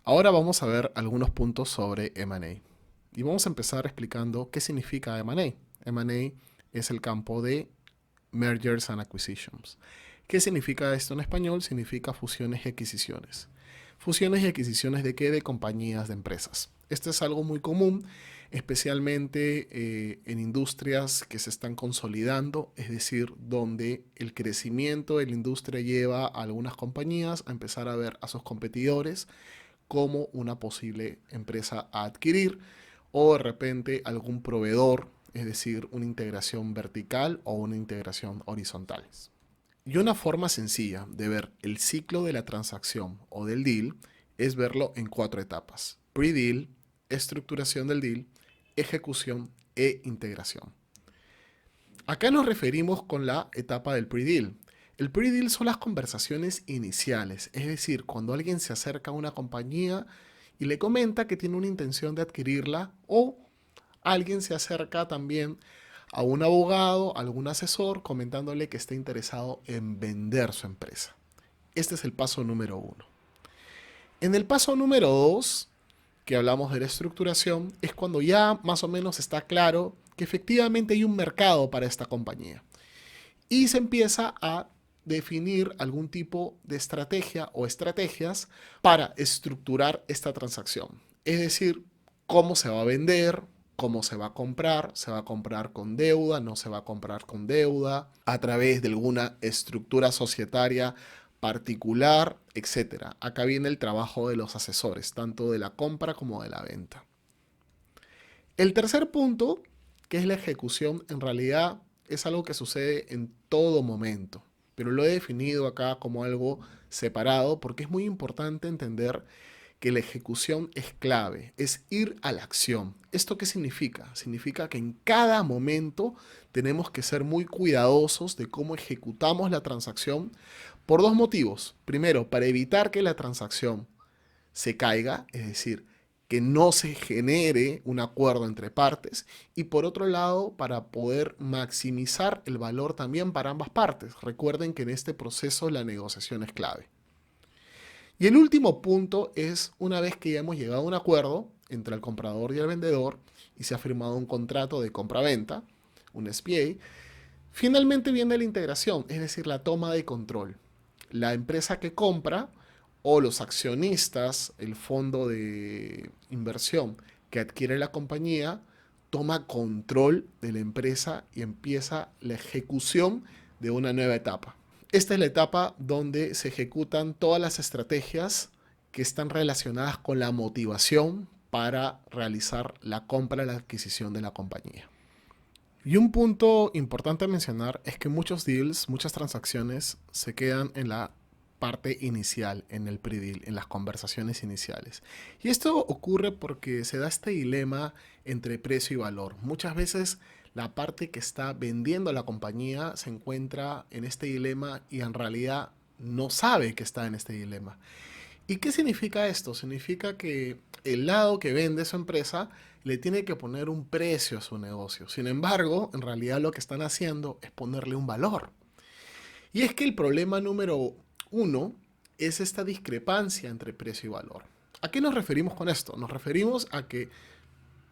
Ahora vamos a ver algunos puntos sobre M&A. Y vamos a empezar explicando qué significa M&A. M&A es el campo de Mergers and Acquisitions. ¿Qué significa esto en español? Significa fusiones y adquisiciones. ¿Fusiones y adquisiciones de qué? De compañías, de empresas. Esto es algo muy común, especialmente en industrias que se están consolidando, es decir, donde el crecimiento de la industria lleva a algunas compañías a empezar a ver a sus competidores como una posible empresa a adquirir o de repente algún proveedor, es decir, una integración vertical o una integración horizontal. Y una forma sencilla de ver el ciclo de la transacción o del deal es verlo en cuatro etapas: pre-deal, estructuración del deal, ejecución e integración. Acá nos referimos con la etapa del pre-deal. El pre-deal son las conversaciones iniciales, es decir, cuando alguien se acerca a una compañía y le comenta que tiene una intención de adquirirla, o alguien se acerca también a un abogado, a algún asesor, comentándole que está interesado en vender su empresa. Este es el paso número uno. En el paso número dos, que hablamos de la estructuración, es cuando ya más o menos está claro que efectivamente hay un mercado para esta compañía y se empieza a definir algún tipo de estrategia o estrategias para estructurar esta transacción. Es decir, cómo se va a vender, cómo se va a comprar con deuda, no se va a comprar con deuda, a través de alguna estructura societaria particular, etcétera. Acá viene el trabajo de los asesores, tanto de la compra como de la venta. El tercer punto, que es la ejecución, en realidad es algo que sucede en todo momento, pero lo he definido acá como algo separado porque es muy importante entender que la ejecución es clave, es ir a la acción. ¿Esto qué significa? Significa que en cada momento tenemos que ser muy cuidadosos de cómo ejecutamos la transacción por dos motivos. Primero, para evitar que la transacción se caiga, es decir, que no se genere un acuerdo entre partes, y por otro lado, para poder maximizar el valor también para ambas partes. Recuerden que en este proceso la negociación es clave. Y el último punto es, una vez que ya hemos llegado a un acuerdo entre el comprador y el vendedor y se ha firmado un contrato de compra-venta, un SPA, finalmente viene la integración, es decir, la toma de control. La empresa que compra o los accionistas, el fondo de inversión que adquiere la compañía, toma control de la empresa y empieza la ejecución de una nueva etapa. Esta es la etapa donde se ejecutan todas las estrategias que están relacionadas con la motivación para realizar la compra, la adquisición de la compañía. Y un punto importante a mencionar es que muchos deals, muchas transacciones se quedan en la parte inicial, en el pre-deal, en las conversaciones iniciales. Y esto ocurre porque se da este dilema entre precio y valor. Muchas veces la parte que está vendiendo la compañía se encuentra en este dilema y en realidad no sabe que está en este dilema. ¿Y qué significa esto? Significa que el lado que vende su empresa le tiene que poner un precio a su negocio. Sin embargo, en realidad lo que están haciendo es ponerle un valor. Y es que el problema número uno es esta discrepancia entre precio y valor. ¿A qué nos referimos con esto? Nos referimos a que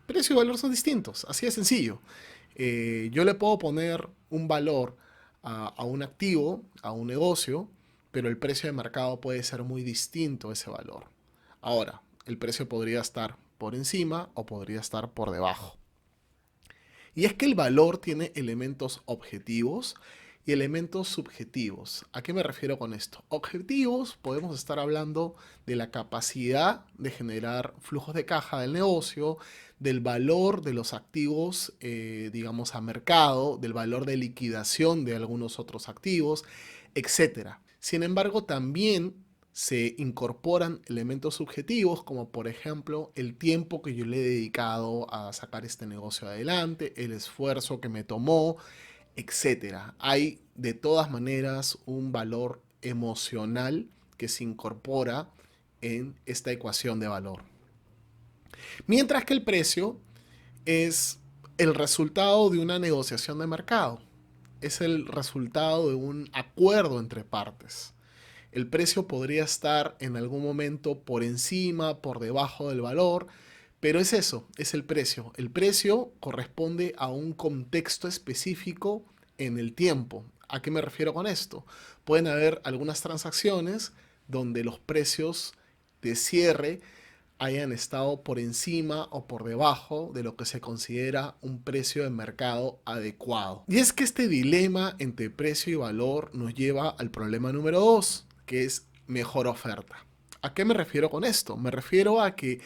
precio y valor son distintos, así de sencillo. Yo le puedo poner un valor a un activo, a un negocio, pero el precio de mercado puede ser muy distinto a ese valor. Ahora, el precio podría estar por encima o podría estar por debajo. Y es que el valor tiene elementos objetivos y elementos subjetivos. ¿A qué me refiero con esto? Objetivos, podemos estar hablando de la capacidad de generar flujos de caja del negocio, del valor de los activos, digamos, a mercado, del valor de liquidación de algunos otros activos, etcétera. Sin embargo, también se incorporan elementos subjetivos como por ejemplo el tiempo que yo le he dedicado a sacar este negocio adelante, el esfuerzo que me tomó, etcétera. Hay de todas maneras un valor emocional que se incorpora en esta ecuación de valor. Mientras que el precio es el resultado de una negociación de mercado, es el resultado de un acuerdo entre partes. El precio podría estar en algún momento por encima, por debajo del valor, pero es eso, es el precio. El precio corresponde a un contexto específico en el tiempo. ¿A qué me refiero con esto? Pueden haber algunas transacciones donde los precios de cierre hayan estado por encima o por debajo de lo que se considera un precio de mercado adecuado. Y es que este dilema entre precio y valor nos lleva al problema número 2, que es mejor oferta. ¿A qué me refiero con esto? Me refiero a que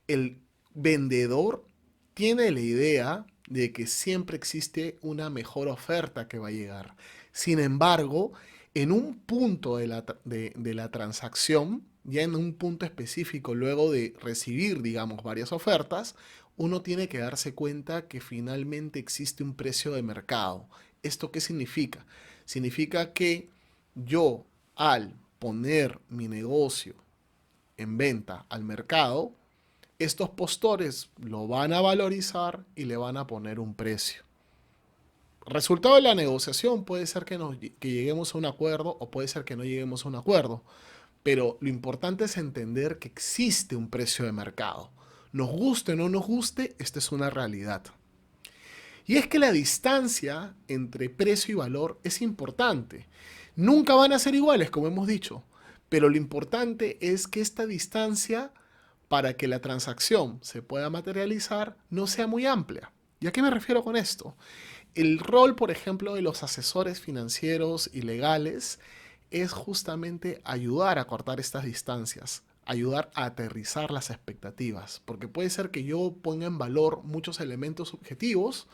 el vendedor tiene la idea de que siempre existe una mejor oferta que va a llegar. Sin embargo, en un punto de la transacción, ya en un punto específico, luego de recibir, digamos, varias ofertas, uno tiene que darse cuenta que finalmente existe un precio de mercado. ¿Esto qué significa? Significa que yo, al poner mi negocio en venta al mercado, estos postores lo van a valorizar y le van a poner un precio. Resultado de la negociación puede ser que lleguemos a un acuerdo o puede ser que no lleguemos a un acuerdo, pero lo importante es entender que existe un precio de mercado. Nos guste o no nos guste, esta es una realidad. Y es que la distancia entre precio y valor es importante. Nunca van a ser iguales, como hemos dicho, pero lo importante es que esta distancia, para que la transacción se pueda materializar, no sea muy amplia. ¿Y a qué me refiero con esto? El rol, por ejemplo, de los asesores financieros y legales es justamente ayudar a cortar estas distancias, ayudar a aterrizar las expectativas, porque puede ser que yo ponga en valor muchos elementos subjetivos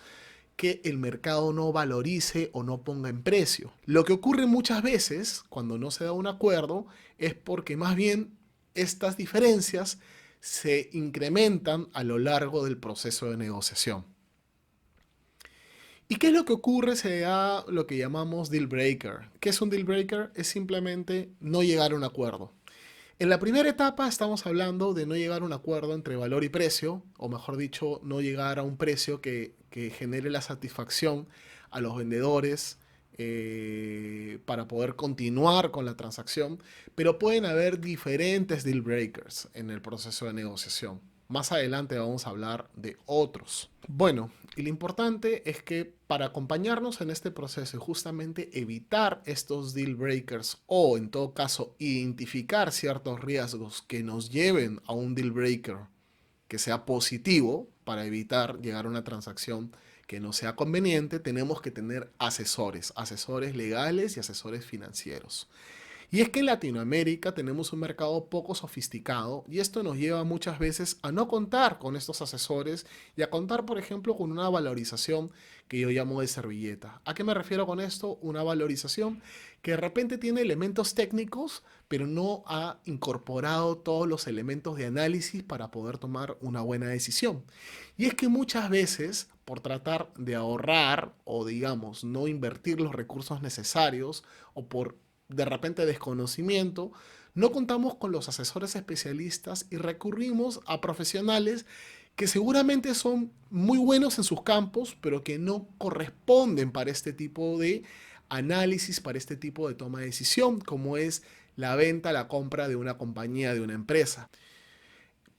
que el mercado no valorice o no ponga en precio. Lo que ocurre muchas veces cuando no se da un acuerdo es porque más bien estas diferencias se incrementan a lo largo del proceso de negociación. ¿Y qué es lo que ocurre? Se da lo que llamamos deal breaker. ¿Qué es un deal breaker? Es simplemente no llegar a un acuerdo. En la primera etapa estamos hablando de no llegar a un acuerdo entre valor y precio, o mejor dicho, no llegar a un precio que genere la satisfacción a los vendedores para poder continuar con la transacción, pero pueden haber diferentes deal breakers en el proceso de negociación. Más adelante vamos a hablar de otros. Bueno, y lo importante es que para acompañarnos en este proceso y justamente evitar estos deal breakers o en todo caso identificar ciertos riesgos que nos lleven a un deal breaker que sea positivo para evitar llegar a una transacción que no sea conveniente, tenemos que tener asesores, asesores legales y asesores financieros. Y es que en Latinoamérica tenemos un mercado poco sofisticado y esto nos lleva muchas veces a no contar con estos asesores y a contar, por ejemplo, con una valorización que yo llamo de servilleta. ¿A qué me refiero con esto? Una valorización que de repente tiene elementos técnicos, pero no ha incorporado todos los elementos de análisis para poder tomar una buena decisión. Y es que muchas veces, por tratar de ahorrar o digamos no invertir los recursos necesarios o por de repente desconocimiento, no contamos con los asesores especialistas y recurrimos a profesionales que seguramente son muy buenos en sus campos, pero que no corresponden para este tipo de análisis, para este tipo de toma de decisión, como es la venta, la compra de una compañía, de una empresa.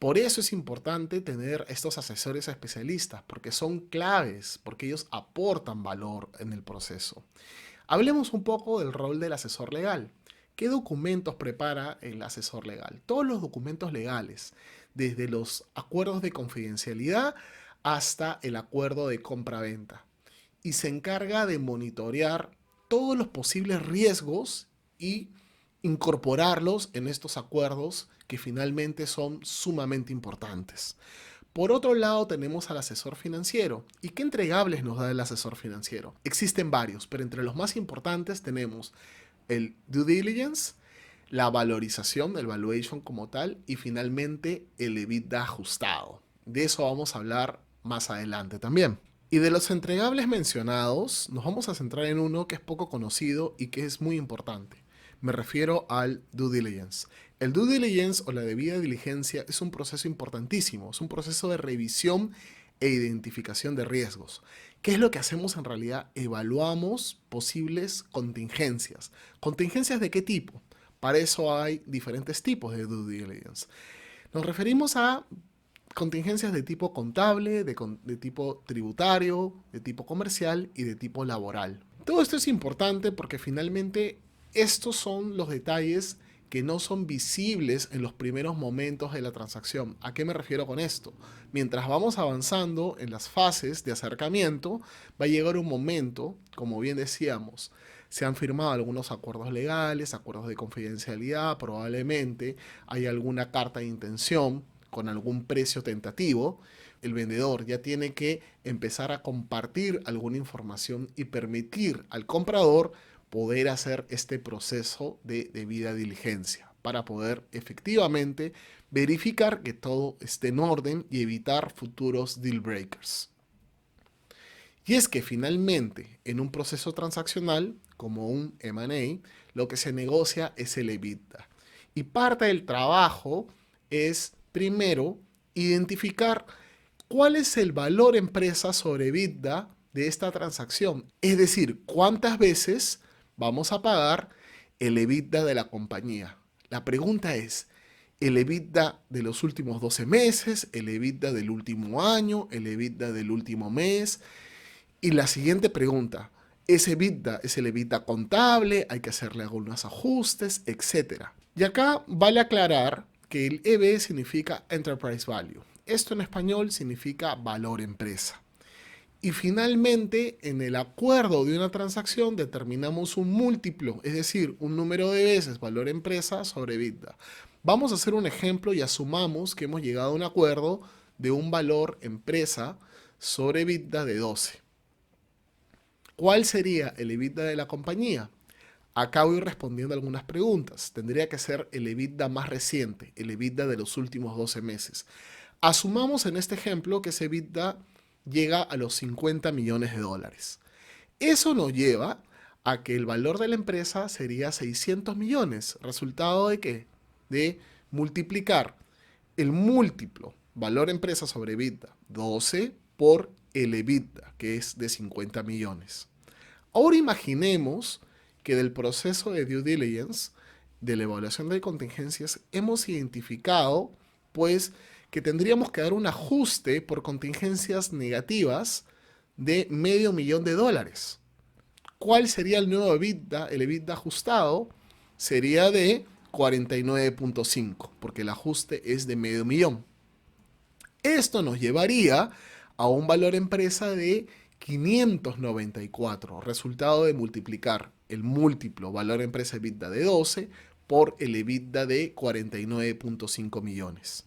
Por eso es importante tener estos asesores especialistas, porque son claves, porque ellos aportan valor en el proceso. Hablemos un poco del rol del asesor legal. ¿Qué documentos prepara el asesor legal? Todos los documentos legales, desde los acuerdos de confidencialidad hasta el acuerdo de compra-venta. Y se encarga de monitorear todos los posibles riesgos y incorporarlos en estos acuerdos que finalmente son sumamente importantes. Por otro lado, tenemos al asesor financiero. ¿Y qué entregables nos da el asesor financiero? Existen varios, pero entre los más importantes tenemos el due diligence, la valorización, el valuation como tal, y finalmente el EBITDA ajustado. De eso vamos a hablar más adelante también. Y de los entregables mencionados, nos vamos a centrar en uno que es poco conocido y que es muy importante. Me refiero al due diligence. El due diligence o la debida diligencia es un proceso importantísimo, es un proceso de revisión e identificación de riesgos. ¿Qué es lo que hacemos en realidad? Evaluamos posibles contingencias. ¿Contingencias de qué tipo? Para eso hay diferentes tipos de due diligence. Nos referimos a contingencias de tipo contable, de tipo tributario, de tipo comercial y de tipo laboral. Todo esto es importante porque finalmente estos son los detalles que no son visibles en los primeros momentos de la transacción. ¿A qué me refiero con esto? Mientras vamos avanzando en las fases de acercamiento, va a llegar un momento, como bien decíamos, se han firmado algunos acuerdos legales, acuerdos de confidencialidad, probablemente hay alguna carta de intención con algún precio tentativo. El vendedor ya tiene que empezar a compartir alguna información y permitir al comprador poder hacer este proceso de debida diligencia para poder efectivamente verificar que todo esté en orden y evitar futuros deal breakers. Y es que finalmente en un proceso transaccional como un M&A, lo que se negocia es el EBITDA. Y parte del trabajo es primero identificar cuál es el valor empresa sobre EBITDA de esta transacción. Es decir, cuántas veces vamos a pagar el EBITDA de la compañía. La pregunta es, ¿el EBITDA de los últimos 12 meses? ¿El EBITDA del último año? ¿El EBITDA del último mes? Y la siguiente pregunta, ¿ese EBITDA es el EBITDA contable? ¿Hay que hacerle algunos ajustes? Etcétera. Y acá vale aclarar que el EV significa Enterprise Value. Esto en español significa valor empresa. Y finalmente, en el acuerdo de una transacción determinamos un múltiplo, es decir, un número de veces valor empresa sobre EBITDA. Vamos a hacer un ejemplo y asumamos que hemos llegado a un acuerdo de un valor empresa sobre EBITDA de 12. ¿Cuál sería el EBITDA de la compañía? Acá voy respondiendo algunas preguntas. Tendría que ser el EBITDA más reciente, el EBITDA de los últimos 12 meses. Asumamos en este ejemplo que ese EBITDA llega a los 50 millones de dólares. Eso nos lleva a que el valor de la empresa sería 600 millones. ¿Resultado de qué? De multiplicar el múltiplo valor empresa sobre EBITDA 12 por el EBITDA, que es de 50 millones. Ahora imaginemos que del proceso de due diligence, de la evaluación de contingencias, hemos identificado pues que tendríamos que dar un ajuste por contingencias negativas de $500,000. ¿Cuál sería el nuevo EBITDA? El EBITDA ajustado sería de 49.5, porque el ajuste es de $500,000. Esto nos llevaría a un valor empresa de 594, resultado de multiplicar el múltiplo valor empresa EBITDA de 12 por el EBITDA de 49.5 millones.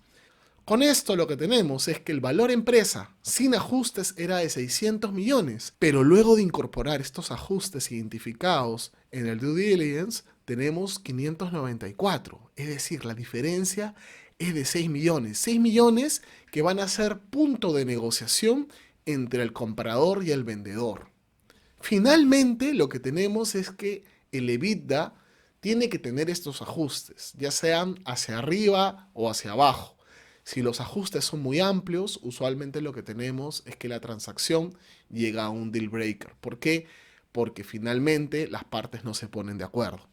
Con esto lo que tenemos es que el valor empresa sin ajustes era de 600 millones, pero luego de incorporar estos ajustes identificados en el due diligence tenemos 594, es decir, la diferencia es de 6 millones. 6 millones que van a ser punto de negociación entre el comprador y el vendedor. Finalmente lo que tenemos es que el EBITDA tiene que tener estos ajustes, ya sean hacia arriba o hacia abajo. Si los ajustes son muy amplios, usualmente lo que tenemos es que la transacción llega a un deal breaker. ¿Por qué? Porque finalmente las partes no se ponen de acuerdo.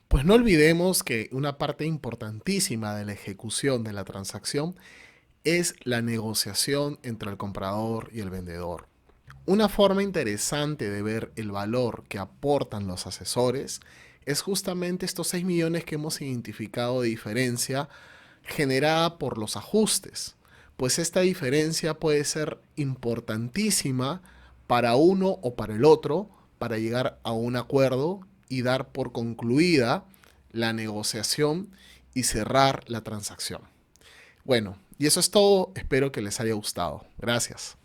Pues no olvidemos que una parte importantísima de la ejecución de la transacción es la negociación entre el comprador y el vendedor. Una forma interesante de ver el valor que aportan los asesores es justamente estos 6 millones que hemos identificado de diferencia generada por los ajustes, pues esta diferencia puede ser importantísima para uno o para el otro para llegar a un acuerdo y dar por concluida la negociación y cerrar la transacción. Bueno, y eso es todo. Espero que les haya gustado. Gracias.